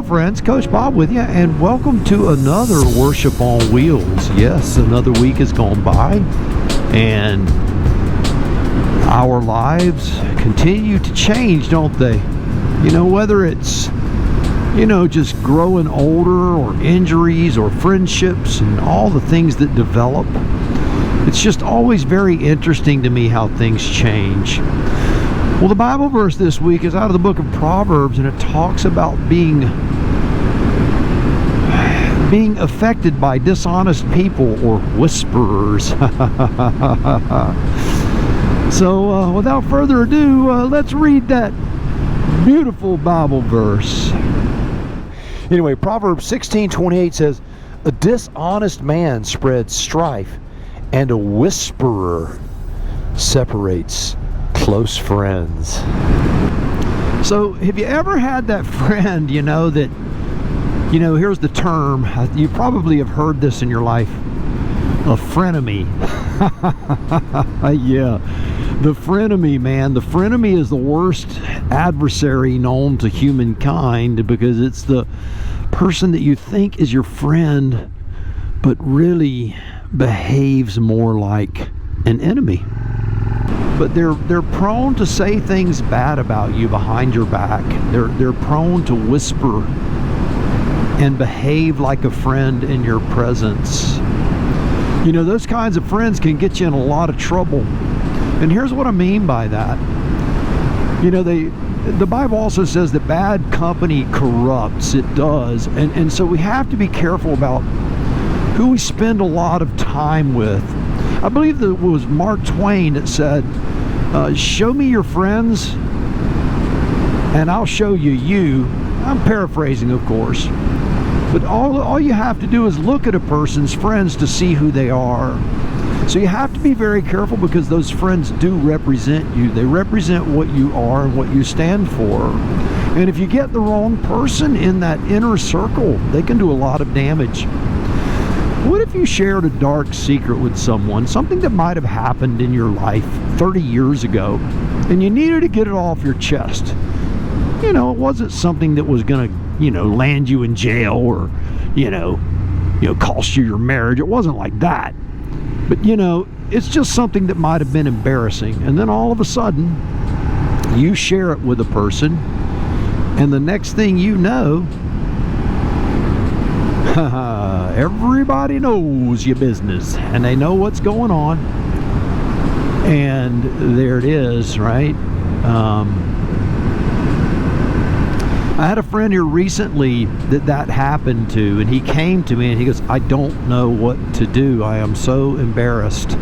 friends, Coach Bob with you, and welcome to another Worship on Wheels. Yes, another week has gone by, and our lives continue to change, don't they? You know, whether it's, just growing older, or injuries, or friendships, and all the things that develop. It's just always very interesting to me how things change. Well, the Bible verse this week is out of the book of Proverbs, and it talks about being affected by dishonest people or whisperers. So, without further ado, let's read that beautiful Bible verse. Anyway, Proverbs 16:28 says, "A dishonest man spreads strife, and a whisperer separates close friends." So have you ever had that friend, that, here's the term, you probably have heard this in your life, a frenemy. Yeah, the frenemy, man. The frenemy is the worst adversary known to humankind, because it's the person that you think is your friend, but really behaves more like an enemy. But they're prone to say things bad about you behind your back. They're prone to whisper and behave like a friend in your presence. Those kinds of friends can get you in a lot of trouble. And here's what I mean by that. The Bible also says that bad company corrupts. It does. And so we have to be careful about who we spend a lot of time with. I believe that it was Mark Twain that said, show me your friends and I'll show you you. I'm paraphrasing, of course. But all you have to do is look at a person's friends to see who they are. So you have to be very careful, because those friends do represent you. They represent what you are and what you stand for. And if you get the wrong person in that inner circle, they can do a lot of damage. What if you shared a dark secret with someone, something that might have happened in your life 30 years ago, and you needed to get it off your chest? It wasn't something that was going to, land you in jail or, cost you your marriage. It wasn't like that. But, it's just something that might have been embarrassing. And then all of a sudden, you share it with a person, and the next thing you know, everybody knows your business, and they know what's going on. And there it is, right? I had a friend here recently that happened to, and he came to me and he goes, "I don't know what to do. I am so embarrassed."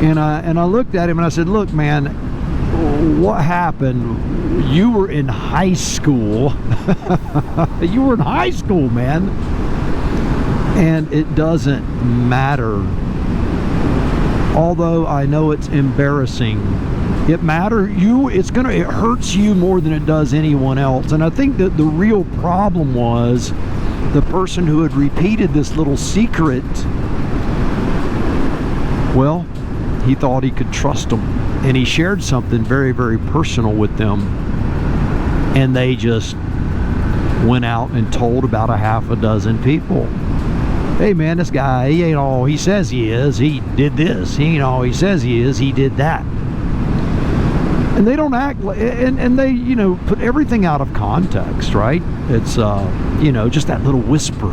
And I looked at him and I said, "Look, man, what happened? You were in high school." You were in high school, man. And it doesn't matter. Although I know it's embarrassing, it hurts you more than it does anyone else. And I think that the real problem was the person who had repeated this little secret. Well, he thought he could trust them, and he shared something very, very personal with them, and they just went out and told about a half a dozen people. "Hey man, this guy, he ain't all he says he is. He did this. He ain't all he says he is. He did that." And they don't act like, and they, put everything out of context, right? It's, just that little whisper.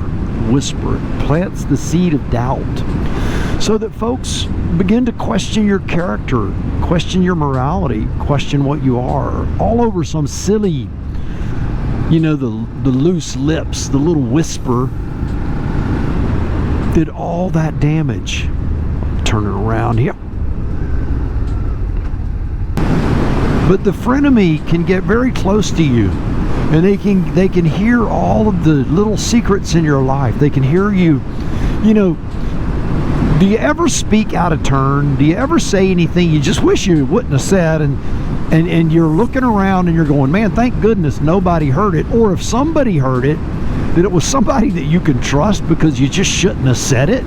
It plants the seed of doubt, so that folks begin to question your character, question your morality, question what you are, all over some silly, the loose lips, the little whisper did all that damage. Turn it around here. But the frenemy can get very close to you, and they can hear all of the little secrets in your life. They can hear you. Do you ever speak out of turn? Do you ever say anything you just wish you wouldn't have said, and you're looking around and you're going, "Man, thank goodness nobody heard it," or if somebody heard it, that it was somebody that you can trust, because you just shouldn't have said it?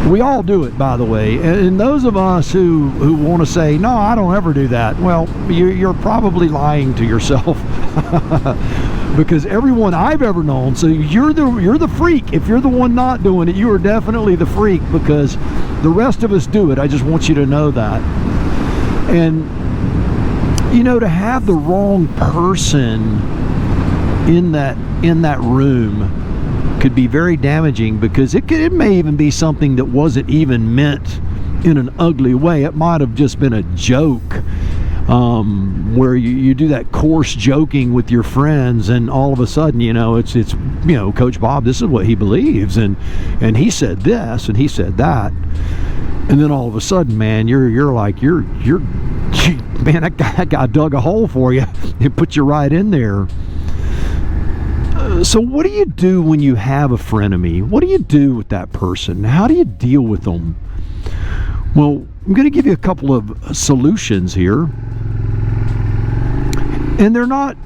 We all do it, by the way. And those of us who want to say, "No, I don't ever do that," well, you're probably lying to yourself. Because everyone I've ever known, so you're the freak. If you're the one not doing it, you are definitely the freak, because the rest of us do it. I just want you to know that. And you know, to have the wrong person in that room could be very damaging, because it may even be something that wasn't even meant in an ugly way. It might have just been a joke, where you do that coarse joking with your friends, and all of a sudden, you know, it's you know, Coach Bob, this is what he believes, and he said this and he said that, and then all of a sudden, man, you're like, man, that guy dug a hole for you and put you right in there. So what do you do when you have a frenemy? What do you do with that person? How do you deal with them? Well, I'm going to give you a couple of solutions here. And they're not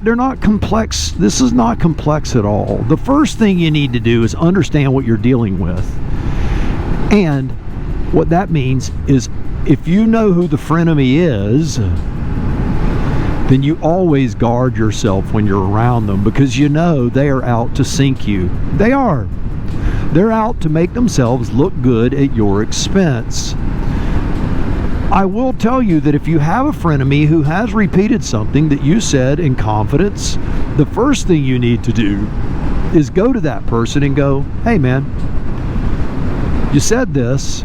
complex. This is not complex at all. The first thing you need to do is understand what you're dealing with. And what that means is, if you know who the frenemy is, then you always guard yourself when you're around them, because you know they are out to sink you. They are. They're out to make themselves look good at your expense. I will tell you that if you have a frenemy who has repeated something that you said in confidence, the first thing you need to do is go to that person and go, hey man, you said this,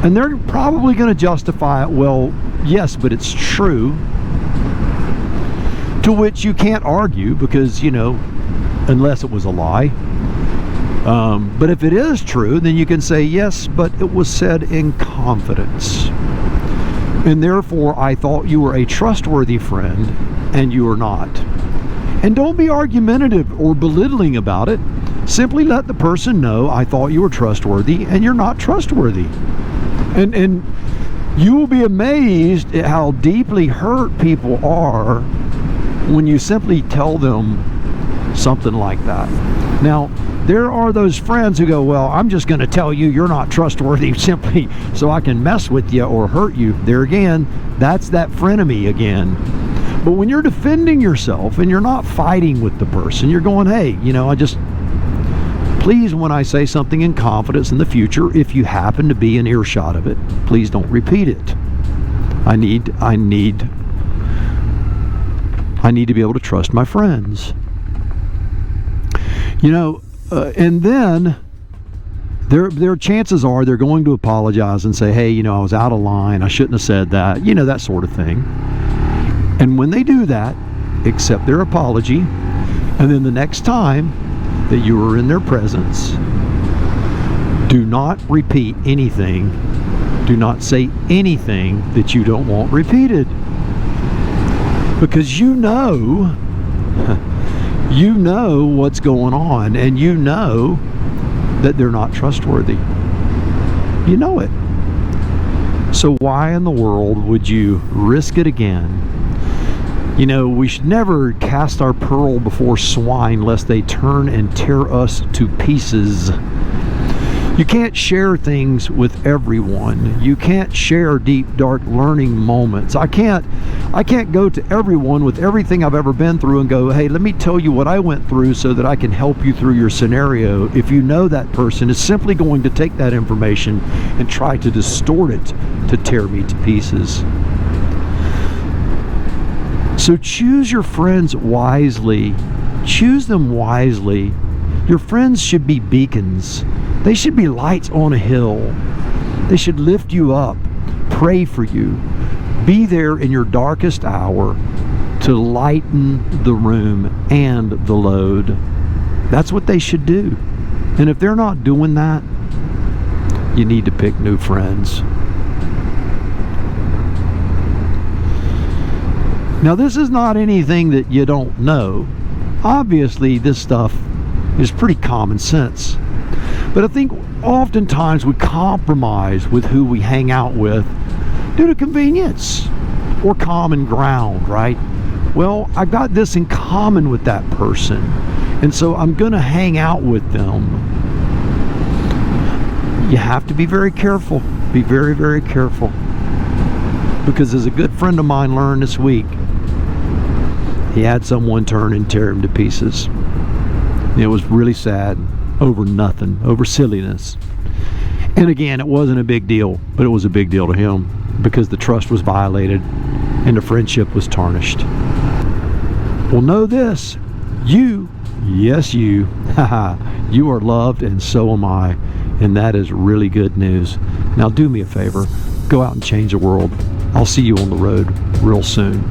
and they're probably going to justify it, well, yes, but it's true. To which you can't argue, because, you know, unless it was a lie. But if it is true, then you can say, yes, but it was said in confidence. And therefore, I thought you were a trustworthy friend, and you are not. And don't be argumentative or belittling about it. Simply let the person know, I thought you were trustworthy, and you're not trustworthy. And you will be amazed at how deeply hurt people are when you simply tell them something like that. Now, there are those friends who go, well, I'm just going to tell you you're not trustworthy simply so I can mess with you or hurt you. There again, that's that frenemy again. But when you're defending yourself and you're not fighting with the person, you're going, hey, you know, please, when I say something in confidence in the future, if you happen to be in earshot of it, please don't repeat it. I need to be able to trust my friends. You know, and then their chances are they're going to apologize and say, hey, you know, I was out of line, I shouldn't have said that, you know, that sort of thing. And when they do that, accept their apology, and then the next time that you are in their presence, do not repeat anything. Do not say anything that you don't want repeated. Because you know what's going on, and you know that they're not trustworthy. You know it. So why in the world would you risk it again? You know, we should never cast our pearl before swine lest they turn and tear us to pieces. You can't share things with everyone. You can't share deep, dark learning moments. I can't go to everyone with everything I've ever been through and go, hey, let me tell you what I went through so that I can help you through your scenario. If you know that person is simply going to take that information and try to distort it to tear me to pieces. So choose your friends wisely. Choose them wisely. Your friends should be beacons. They should be lights on a hill. They should lift you up, pray for you, be there in your darkest hour to lighten the room and the load. That's what they should do. And if they're not doing that, you need to pick new friends. Now, this is not anything that you don't know. Obviously, this stuff is pretty common sense. But I think oftentimes we compromise with who we hang out with due to convenience or common ground, right? Well, I got this in common with that person, and so I'm going to hang out with them. You have to be very careful. Be very, very careful. Because as a good friend of mine learned this week, he had someone turn and tear him to pieces. It was really sad, over nothing, over silliness. And again, it wasn't a big deal, but it was a big deal to him because the trust was violated and the friendship was tarnished. Well, know this, you, yes you, you are loved and so am I, and that is really good news. Now do me a favor, go out and change the world. I'll see you on the road real soon.